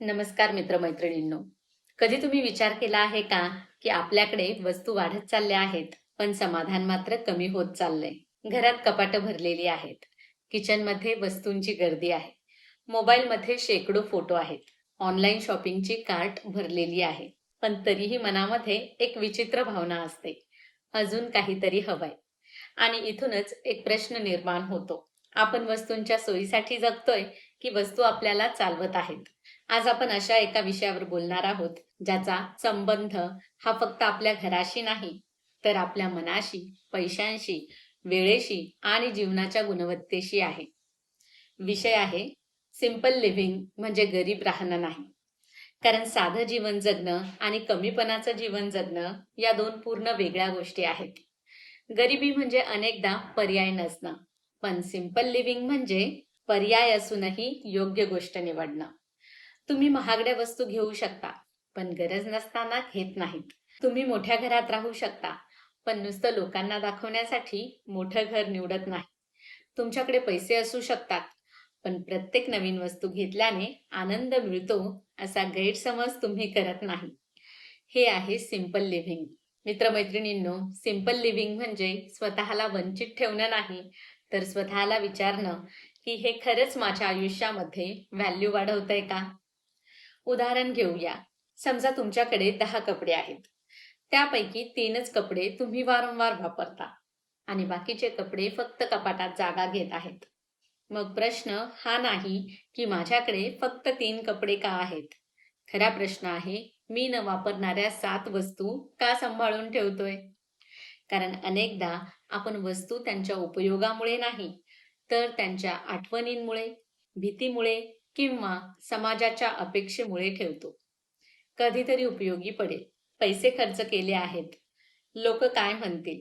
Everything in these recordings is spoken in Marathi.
नमस्कार मित्रमैत्रिणींनो. कधी तुम्ही विचार केला आहे का, की आपल्याकडे वस्तू वाढत चालल्या आहेत, पण समाधान मात्र कमी होत चाललंय. घरात कपाटं भरलेली आहेत. किचनमध्ये वस्तूंची गर्दी आहे. मोबाईलमध्ये शेकडो फोटो आहेत. ऑनलाईन शॉपिंगची कार्ट भरलेली आहे. पण तरीही मनामध्ये एक विचित्र भावना असते. अजून काहीतरी हवंय. आणि इथूनच एक प्रश्न निर्माण होतो. आपण वस्तूंच्या सोयीसाठी जगतोय, की वस्तू आपल्याला चालवत आहेत? आज आपण अशा एका विषयावर बोलणार आहोत, ज्याचा संबंध हा फक्त आपल्या घराशी नाही, तर आपल्या मनाशी, पैशांशी, वेळेशी आणि जीवनाच्या गुणवत्तेशी आहे. विषय आहे सिंपल लिव्हिंग म्हणजे गरीब राहणं नाही. कारण साधं जीवन जगणं आणि कमीपणाचं जीवन जगणं या दोन पूर्ण वेगळ्या गोष्टी आहेत. गरिबी म्हणजे अनेकदा पर्याय नसणं, पण सिंपल लिव्हिंग म्हणजे पर्याय असूनही योग्य गोष्ट निवडणं. तुम्ही महागड्या वस्तू घेऊ शकता, पण गरज नसताना घेत नाहीत. तुम्ही मोठ्या घरात राहू शकता, पण नुसतं लोकांना दाखवण्यासाठी मोठं घर निवडत नाही. तुमच्याकडे पैसे असू शकतात, पण प्रत्येक नवीन वस्तू घेतल्याने आनंद मिळतो असा गैरसमज तुम्ही करत नाही. हे आहे सिंपल लिव्हिंग. मित्रमैत्रिणींनो, सिंपल लिव्हिंग म्हणजे स्वतःला वंचित ठेवणं नाही, तर स्वतःला विचारणं की हे खरंच माझ्या आयुष्यामध्ये व्हॅल्यू वाढवतंय का? उदाहरण घेऊया. समजा तुमच्याकडे 10 कपडे आहेत. त्यापैकी 3च कपडे तुम्ही वारंवार वापरता आणि बाकीचे कपडे फक्त कपाटात जागा घेत आहेत. मग प्रश्न हा नाही की माझ्याकडे फक्त 3 कपडे का आहेत? खरा प्रश्न आहे, मी न वापरणाऱ्या 7 वस्तू का सांभाळून ठेवतोय? कारण अनेकदा आपण वस्तू त्यांच्या उपयोगामुळे नाही, तर त्यांच्या आठवणींमुळे, भीतीमुळे किंवा समाजाच्या अपेक्षेमुळे ठेवतो. कधीतरी उपयोगी पडेल. पैसे खर्च केले आहेत. लोक काय म्हणतील?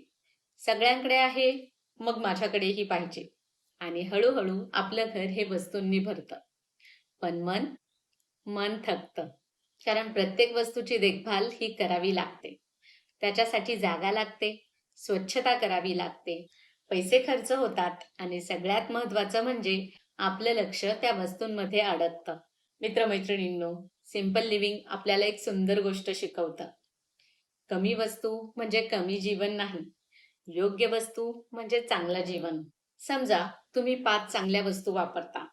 सगळ्यांकडे आहे, मग माझ्याकडेही पाहिजे. आणि हळूहळू आपलं घर हे वस्तूंनी भरतं. पण मन थकतं. कारण प्रत्येक वस्तूची देखभाल ही करावी लागते. त्याच्यासाठी जागा लागते, स्वच्छता करावी लागते, पैसे खर्च होतात आणि सगळ्यात महत्त्वाचं म्हणजे आपलं लक्ष त्या वस्तूंमध्ये अडकतं. मित्रमैत्रिणींनो, सिंपल लिव्हिंग आपल्याला एक सुंदर गोष्ट शिकवतं. कमी वस्तू म्हणजे कमी जीवन नाही. योग्य वस्तू म्हणजे चांगलं जीवन. समजा तुम्ही 5 चांगल्या वस्तू वापरता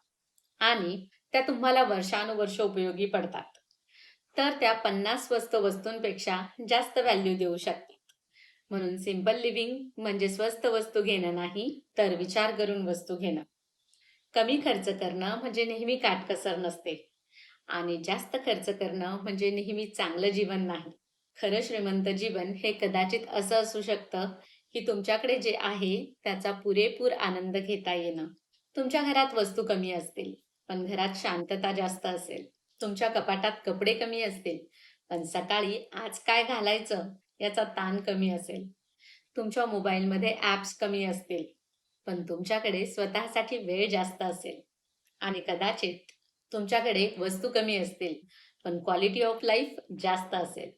आणि त्या तुम्हाला वर्षानुवर्ष उपयोगी पडतात. तर त्या 50 स्वस्त वस्तूंपेक्षा जास्त व्हॅल्यू देऊ शकतात. म्हणून सिंपल लिव्हिंग म्हणजे स्वस्त वस्तू घेणं नाही, तर विचार करून वस्तू घेणं. कमी खर्च करणं म्हणजे नेहमी काटकसर नसते आणि जास्त खर्च करणं म्हणजे नेहमी चांगलं जीवन नाही. खरं श्रीमंत जीवन हे कदाचित असं असू शकतं की तुमच्याकडे जे आहे त्याचा पुरेपूर आनंद घेता येणं. तुमच्या घरात वस्तू कमी असतील, पण घरात शांतता जास्त असेल. तुमच्या कपाटात कपडे कमी असतील, पण सकाळी आज काय घालायचं याचा ताण कमी असेल. तुमच्या मोबाईलमध्ये ॲप्स कमी असतील, पण तुमच्याकडे स्वतःसाठी वेळ जास्त असेल. आणि कदाचित तुमच्याकडे वस्तू कमी असतील, पण क्वालिटी ऑफ लाईफ जास्त असेल.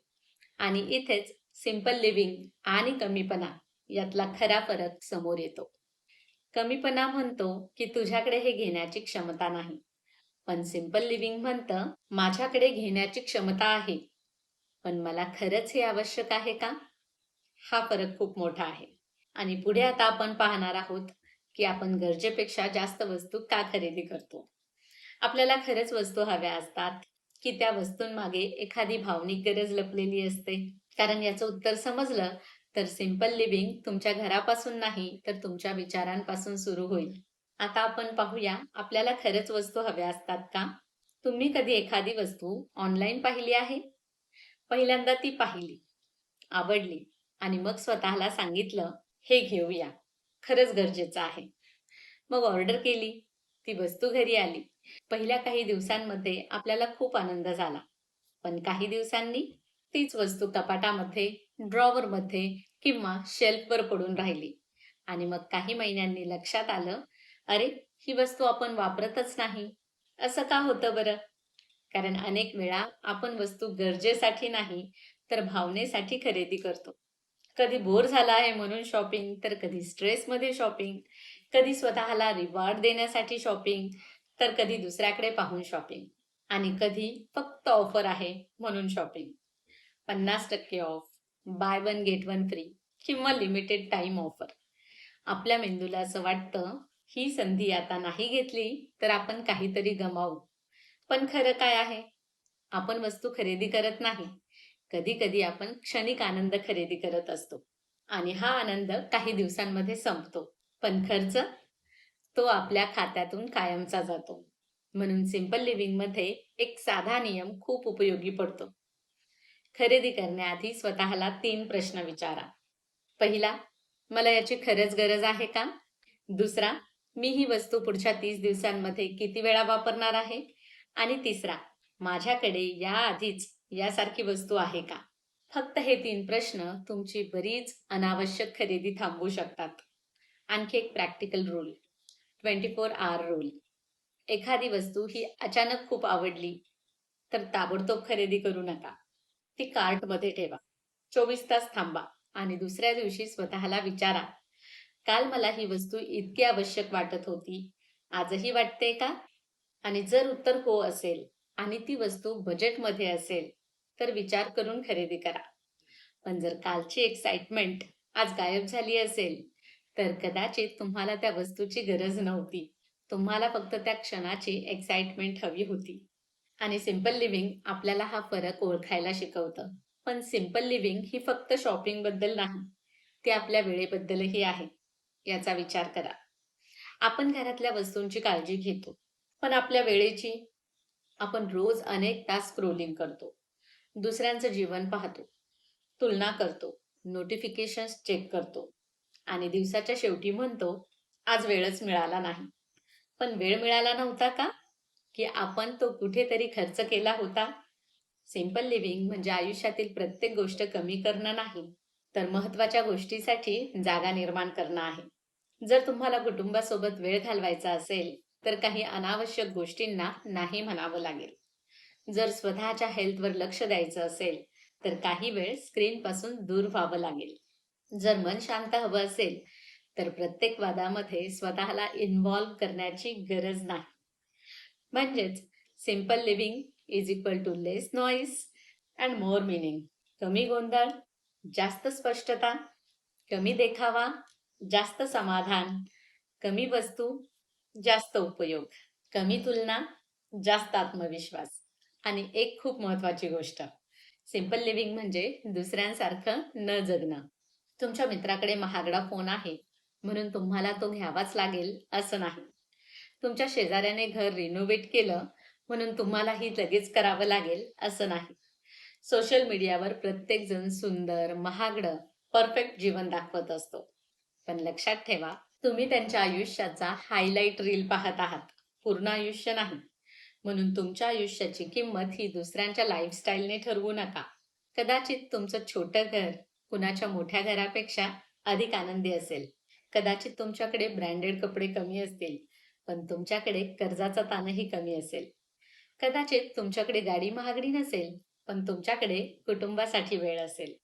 आणि इथेच सिंपल लिव्हिंग आणि कमीपणा यातला खरा फरक समोर येतो. कमीपणा म्हणतो की तुझ्याकडे हे घेण्याची क्षमता नाही, पण सिंपल लिव्हिंग म्हणतं माझ्याकडे घेण्याची क्षमता आहे, पण मला खरंच हे आवश्यक आहे का? हा फरक खूप मोठा आहे. आणि पुढे आता आपण पाहणार आहोत की आपण गरजेपेक्षा जास्त वस्तू का खरेदी करतो. आपल्याला खरंच वस्तू हव्या असतात की त्या वस्तूंमागे एखादी भावनिक गरज लपलेली असते? कारण याचं उत्तर समजलं तर सिंपल लिव्हिंग तुमच्या घरापासून नाही, तर तुमच्या विचारांपासून सुरू होईल. आता आपण पाहूया, आपल्याला खरंच वस्तू हव्या असतात का? तुम्ही कधी एखादी वस्तू ऑनलाईन पाहिली आहे? पहिल्यांदा ती पाहिली, आवडली आणि मग स्वतःला सांगितलं, हे घेऊया, खरंच गरजेचं आहे. मग ऑर्डर केली, ती वस्तू घरी आली. पहिल्या काही दिवसांमध्ये आपल्याला खूप आनंद झाला. पण काही दिवसांनी तीच वस्तू कपाटामध्ये, ड्रॉवरमध्ये किंवा शेल्फवर पडून राहिली. आणि मग काही महिन्यांनी लक्षात आलं, अरे, ही वस्तू आपण वापरतच नाही. असं का होतं बरं? कारण अनेक वेळा आपण वस्तू गरजेसाठी नाही, तर भावनेसाठी खरेदी करतो. कधी बोर झाला आहे म्हणून शॉपिंग, तर कधी स्ट्रेसमध्ये शॉपिंग, कधी स्वतःला रिवॉर्ड देण्यासाठी शॉपिंग, तर कधी दुसऱ्याकडे पाहून शॉपिंग. आणि कधी फक्त ऑफर आहे म्हणून shopping. 50% of, by one get one free किंवा लिमिटेड टाइम ऑफर. आपल्या मेंदूला असं वाटतं, ही संधी आता नाही घेतली तर आपण काहीतरी गमावू. पण खरं काय आहे? आपण वस्तू खरेदी करत नाही. कधी-कधी आपण क्षणिक आनंद खरेदी करत असतो आणि हा आनंद काही दिवसांमध्ये संपतो. पण खर्च? तो आपल्या खात्यातून कायमचा जातो. म्हणून सिंपल लिव्हिंगमध्ये एक साधा नियम खूप उपयोगी पडतो. खरेदी करण्याआधी स्वतःला 3 प्रश्न विचारा. पहिला, मला याची खरंच गरज आहे का? दुसरा, मी ही वस्तू पुढच्या 30 दिवसांमध्ये किती वेळा वापरणार आहे? आणि तिसरा, माझ्याकडे याआधीच यासारखी वस्तू आहे का? फक्त हे 3 प्रश्न तुमची बरीच अनावश्यक खरेदी थांबवू शकतात. आणखी एक प्रॅक्टिकल रूल, 24 आवर रूल. एखादी वस्तू ही अचानक खूप आवडली तर ताबडतोब खरेदी करू नका. ती कार्टमध्ये ठेवा. 24 तास थांबा आणि दुसऱ्या दिवशी स्वतःला विचारा, काल मला ही वस्तू इतकी आवश्यक वाटत होती, आजही वाटते का? आणि जर उत्तर हो असेल आणि ती वस्तू बजेटमध्ये असेल, तर विचार करून खरेदी करा. पण जर कालची एक्साइटमेंट आज गायब झाली असेल, तर कदाचित तुम्हाला त्या वस्तूची गरज नव्हती. तुम्हाला फक्त त्या क्षणाची एक्साइटमेंट हवी होती. आणि सिंपल लिव्हिंग आपल्याला हा फरक ओळखायला शिकवतं. पण सिंपल लिव्हिंग ही फक्त शॉपिंगबद्दल नाही, ती आपल्या वेळेबद्दलही आहे. याचा विचार करा. आपण घरातल्या वस्तूंची काळजी घेतो, पण आपल्या वेळेची? आपण रोज अनेक तास स्क्रोलिंग करतो, दुसऱ्यांचं जीवन पाहतो, तुलना करतो, नोटिफिकेशन्स चेक करतो आणि दिवसाच्या शेवटी म्हणतो, आज वेळच मिळाला नाही. पण वेळ मिळाला नव्हता का? की आपण तो कुठेतरी खर्च केला होता? सिंपल लिव्हिंग म्हणजे आयुष्यातील प्रत्येक गोष्ट कमी करणं नाही, तर महत्त्वाच्या गोष्टीसाठी जागा निर्माण करणं आहे. जर तुम्हाला कुटुंबासोबत वेळ घालवायचा असेल, तर काही अनावश्यक गोष्टींना नाही म्हणावं लागेल. जर स्वतःच्या हेल्थवर लक्ष द्यायचं असेल, तर काही वेळ स्क्रीनपासून दूर व्हावं लागेल. जर मन शांत हवं असेल, तर प्रत्येक वादामध्ये स्वतःला इन्व्हॉल्व करण्याची गरज नाही. म्हणजेच simple living is equal to less noise and more meaning. कमी गोंधळ, जास्त स्पष्टता, कमी देखावा, जास्त समाधान, कमी वस्तू, जास्त उपयोग, कमी तुलना, जास्त आत्मविश्वास. आणि एक खूप महत्वाची गोष्ट, सिंपल लिव्हिंग म्हणजे दुसऱ्यांसारखं न जगणं. तुमच्या मित्राकडे महागडा फोन आहे म्हणून तुम्हाला तो घ्यावाच लागेल असं नाही. तुमच्या शेजाऱ्याने घर रिनोव्हेट केलं म्हणून तुम्हालाही लगेच करावं लागेल असं नाही. सोशल मीडियावर प्रत्येक जण सुंदर, महागडं, परफेक्ट जीवन दाखवत असतो. पण लक्षात ठेवा, तुम्ही त्यांच्या आयुष्याचा हायलाइट रील पाहत आहात, पूर्ण आयुष्य नाही. म्हणून तुमच्या आयुष्याची किंमत ही दुसऱ्यांच्या लाईफस्टाईलने ठरवू नका. कदाचित तुमचं छोटं घर कुणाच्या मोठ्या घरापेक्षा अधिक आनंदी असेल. कदाचित तुमच्याकडे ब्रँडेड कपडे कमी असतील, पण तुमच्याकडे कर्जाचा ताणही कमी असेल. कदाचित तुमच्याकडे गाडी महागडी नसेल, पण तुमच्याकडे कुटुंबासाठी वेळ असेल.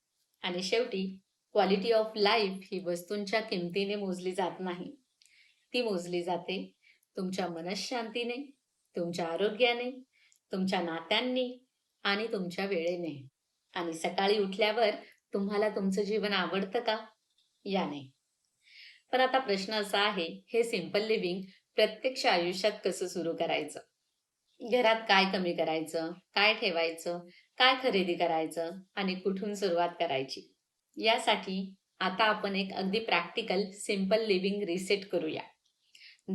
आणि शेवटी क्वालिटी ऑफ लाईफ ही वस्तूंच्या किमतीने मोजली जात नाही. ती मोजली जाते तुमच्या मनःशांतीने, तुमच्या आरोग्याने, तुमच्या नात्यांनी आणि तुमच्या वेळेने. आणि सकाळी उठल्यावर तुम्हाला तुमचं जीवन आवडतं का? याने. पण आता प्रश्न असा आहे, हे सिंपल लिव्हिंग प्रत्यक्ष आयुष्यात कसं सुरू करायचं? घरात काय कमी करायचं, काय ठेवायचं, काय खरेदी करायचं आणि कुठून सुरुवात करायची? यासाठी आता आपण एक अगदी प्रॅक्टिकल सिंपल लिव्हिंग रिसेट करूया,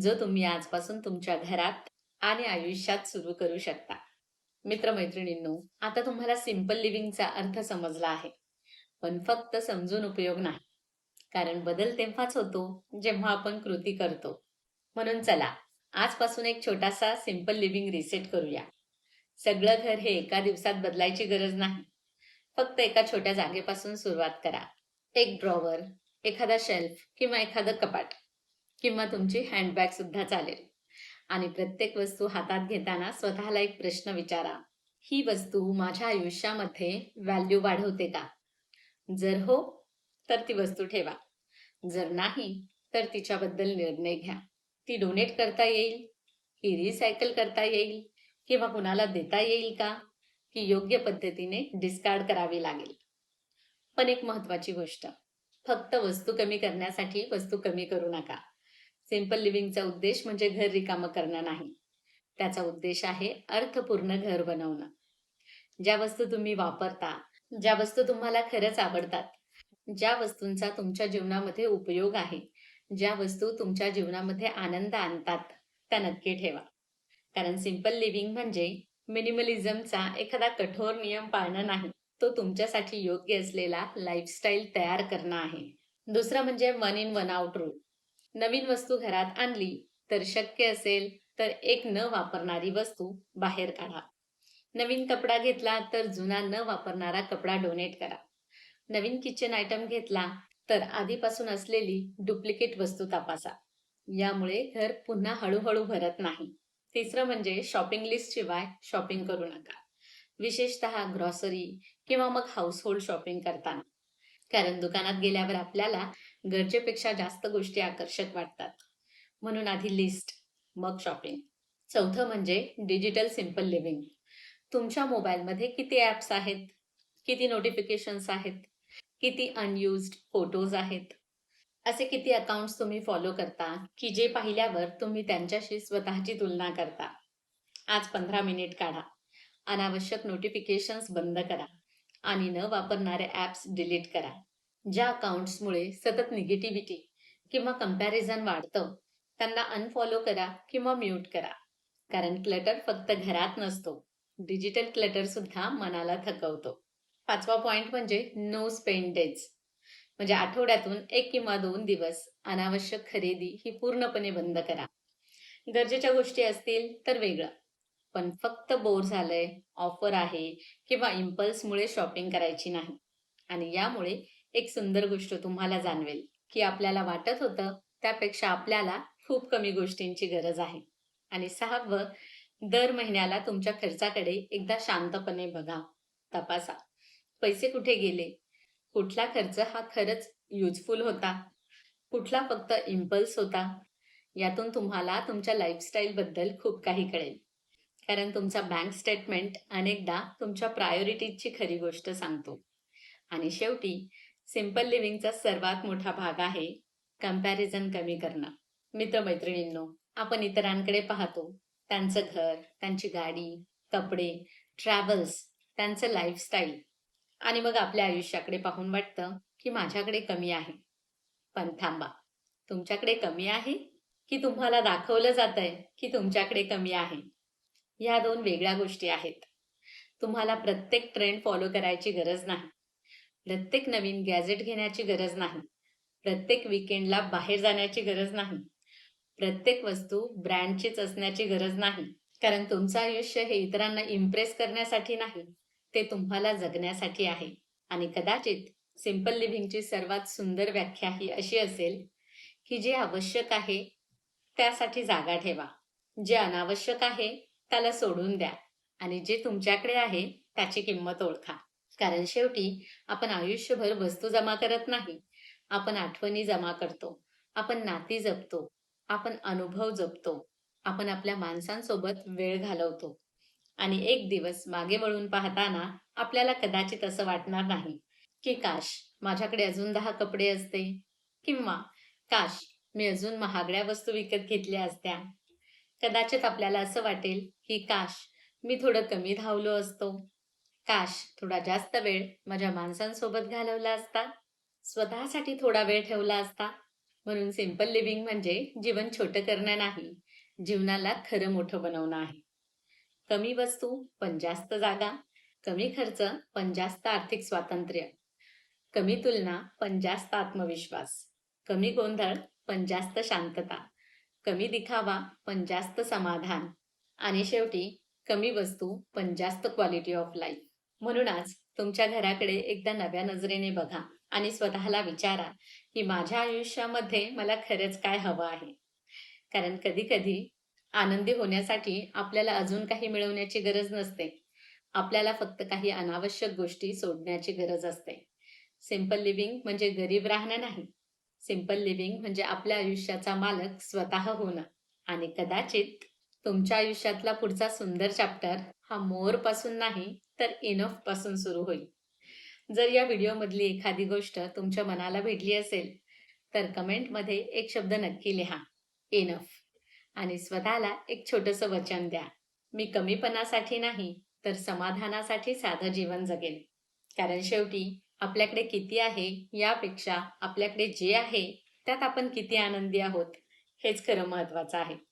जो तुम्ही आजपासून तुमच्या घरात आणि आयुष्यात सुरू करू शकता. मित्रमैत्रिणींनो, आता तुम्हाला सिंपल लिव्हिंगचा अर्थ समजला आहे. पण फक्त समजून उपयोग नाही, कारण बदल तेव्हाच होतो जेव्हा आपण कृती करतो. म्हणून चला, आजपासून एक छोटासा सिंपल लिव्हिंग रिसेट करूया. सगळं घर हे एका दिवसात बदलायची गरज नाही. फक्त एका छोट्या जागेपासून सुरुवात करा. एक ड्रॉवर, एखादा शेल्फ किंवा एखादं कपाट किंवा तुमची हँडबॅग सुद्धा चालेल. आणि प्रत्येक वस्तू हातात घेताना स्वतःला एक प्रश्न विचारा, ही वस्तू माझ्या आयुष्यामध्ये व्हॅल्यू वाढवते का? जर हो, तर ती वस्तू ठेवा. जर नाही, तर तिच्याबद्दल निर्णय घ्या. ती डोनेट करता येईल, की रिसायकल करता येईल, किंवा कुणाला देता येईल का, की योग्य पद्धतीने डिस्कार्ड करावी लागेल. पण एक महत्वाची गोष्ट, फक्त वस्तू कमी करण्यासाठी वस्तू कमी करू नका. सिंपल लिव्हिंगचा उद्देश म्हणजे घर रिकामं करणं नाही. त्याचा उद्देश आहे अर्थपूर्ण घर बनवणं. ज्या वस्तू तुम्ही वापरता, ज्या वस्तू तुम्हाला खरंच आवडतात, ज्या वस्तूंचा तुमच्या जीवनामध्ये उपयोग आहे, ज्या वस्तू तुमच्या जीवनामध्ये आनंद आणतात, त्या नक्की ठेवा. कारण सिंपल लिव्हिंग म्हणजे मिनिमलिझमचा एखादा कठोर नियम पाळणं नाही. तो तुमच्यासाठी योग्य असलेला लाईफस्टाईल तयार करणं आहे. दुसरं म्हणजे one in one out rule. नवीन वस्तू घरात आणली तर शक्य असेल तर एक न वापरणारी वस्तू बाहेर काढा. नवीन कपडा घेतला तर जुना न वापरणारा कपडा डोनेट करा. नवीन किचन आयटम घेतला तर आधीपासून असलेली डुप्लिकेट वस्तू तपासा. यामुळे घर पुन्हा हळूहळू भरत नाही. तिसरं म्हणजे शॉपिंग लिस्ट शिवाय शॉपिंग करू नका. विशेषतः ग्रॉसरी किंवा मग हाऊसहोल्ड शॉपिंग करताना. कारण दुकानात गेल्यावर आपल्याला गरजेपेक्षा जास्त गोष्टी आकर्षक वाटतात. म्हणून आधी लिस्ट, मग शॉपिंग. चौथं म्हणजे डिजिटल सिंपल लिव्हिंग. तुमच्या मोबाईलमध्ये किती ॲप्स आहेत? किती नोटिफिकेशन्स आहेत? किती अनयुज्ड फोटोज आहेत? असे किती अकाउंट्स तुम्ही फॉलो करता, की जे पाहिल्यावर तुम्ही त्यांच्याशी स्वतःची तुलना करता? आज 15 मिनिट काढा. अनावश्यक नोटिफिकेशन्स बंद करा आणि न वापरणारे ॲप्स डिलीट करा. ज्या अकाउंट्समुळे सतत निगेटिव्हिटी किंवा कंपॅरिझन वाढतं, त्यांना अनफॉलो करा किंवा म्यूट करा. कारण क्लटर फक्त घरात नसतो, डिजिटल क्लटर सुद्धा मनाला थकवतो. पाचवा पॉइंट म्हणजे नो स्पेंड डेज. म्हणजे आठवड्यातून 1 किंवा 2 दिवस अनावश्यक खरेदी ही पूर्णपणे बंद करा. गरजेच्या गोष्टी असतील तर वेगळं, पण फक्त बोर झालंय, ऑफर आहे किंवा इम्पल्समुळे शॉपिंग करायची नाही. आणि यामुळे एक सुंदर गोष्ट तुम्हाला जाणवेल, की आपल्याला वाटत होतं त्यापेक्षा आपल्याला खूप कमी गोष्टींची गरज आहे. आणि 6वं, दर महिन्याला तुमच्या खर्चाकडे एकदा शांतपणे बघा, तपासा. पैसे कुठे गेले? कुठला खर्च हा खरंच युजफुल होता? कुठला फक्त इम्पल्स होता? यातून तुम्हाला तुमच्या लाईफस्टाईलबद्दल खूप काही कळेल. कारण तुमचा बँक स्टेटमेंट अनेकदा तुमच्या प्रायोरिटीजची खरी गोष्ट सांगतो. आणि शेवटी सिंपल लिव्हिंगचा सर्वात मोठा भाग आहे कंपॅरिझन कमी करणं. मित्रमैत्रिणींनो, आपण इतरांकडे पाहतो, त्यांचं घर, त्यांची गाडी, कपडे, ट्रॅव्हल्स, त्यांचं लाईफस्टाईल, आणि मग आपल्या आयुष्याकडे पाहून वाटतं की माझ्याकडे कमी आहे. पण थांबा, तुमच्याकडे कमी आहे की तुम्हाला दाखवलं जातंय की तुमच्याकडे कमी आहे? ह्या 2 वेगळ्या गोष्टी आहेत. तुम्हाला प्रत्येक ट्रेंड फॉलो करायची गरज नाही. प्रत्येक नवीन गॅजेट घेण्याची गरज नाही. प्रत्येक वीकेंडला बाहेर जाण्याची गरज नाही. प्रत्येक वस्तू ब्रँडचीच असण्याची गरज नाही. कारण तुमचं आयुष्य हे इतरांना इम्प्रेस करण्यासाठी नाही, ते तुम्हाला जगण्यासाठी आहे. आणि कदाचित सिंपल लिव्हिंगची सर्वात सुंदर व्याख्या ही अशी असेल, की जे आवश्यक आहे त्यासाठी जागा ठेवा. जे अनावश्यक आहे त्याला सोडून द्या. आणि जे तुमच्याकडे आहे त्याची किंमत ओळखा. कारण शेवटी आपण आयुष्यभर वस्तू जमा करत नाही, आपण आठवणी जमा करतो, आपण नाती जपतो, आपण अनुभव जपतो, आपण आपल्या माणसांसोबत वेळ घालवतो. आणि एक दिवस मागे वळून पाहताना आपल्याला कदाचित असं वाटणार नाही, की काश माझ्याकडे अजून 10 कपडे असते, किंवा काश मी अजून महागड्या वस्तू विकत घेतल्या असत्या. कदाचित आपल्याला असं वाटेल, की काश मी थोडं कमी धावलो असतो, काश थोडा जास्त वेळ माझ्या माणसांसोबत घालवला असता, स्वतःसाठी थोडा वेळ ठेवला असता. म्हणून सिंपल लिव्हिंग म्हणजे जीवन छोटं करणं नाही, जीवनाला खरं मोठं बनवणं आहे. कमी वस्तू पण जास्त जागा, कमी खर्च पण जास्त आर्थिक स्वातंत्र्य, कमी तुलना पण जास्त आत्मविश्वास, कमी गोंधळ पण जास्त शांतता, कमी दिखावा पण जास्त समाधान, आणि शेवटी कमी वस्तू पण जास्त क्वालिटी ऑफ लाईफ. म्हणून आज तुमच्या घराकडे एकदा नव्या नजरेने बघा आणि स्वतःला विचारा, की माझ्या आयुष्यामध्ये मला खरंच काय हवं आहे. कारण कधी कधी आनंदी होण्यासाठी आपल्याला अजून काही मिळवण्याची गरज नसते. आपल्याला फक्त काही अनावश्यक गोष्टी सोडण्याची गरज असते. सिंपल लिव्हिंग म्हणजे गरीब राहणं नाही. सिंपल लिव्हिंग म्हणजे आपल्या आयुष्याचा मालक स्वतः होणं. आणि कदाचित तुमच्या आयुष्यातला पुढचा सुंदर चॅप्टर हा मोर पासून नाही तर इनफ पासून सुरू होईल. जर या व्हिडिओमधली एखादी गोष्ट तुमच्या मनाला भिडली असेल तर कमेंटमध्ये एक शब्द नक्की लिहा, इनफ. आणि स्वतःला एक छोटंसं वचन द्या, मी कमीपणासाठी नाही तर समाधानासाठी साधं जीवन जगेन. कारण शेवटी आपल्याकडे किती आहे यापेक्षा आपल्याकडे जे आहे त्यात आपण किती आनंदी आहोत हेच खरं महत्वाचं आहे.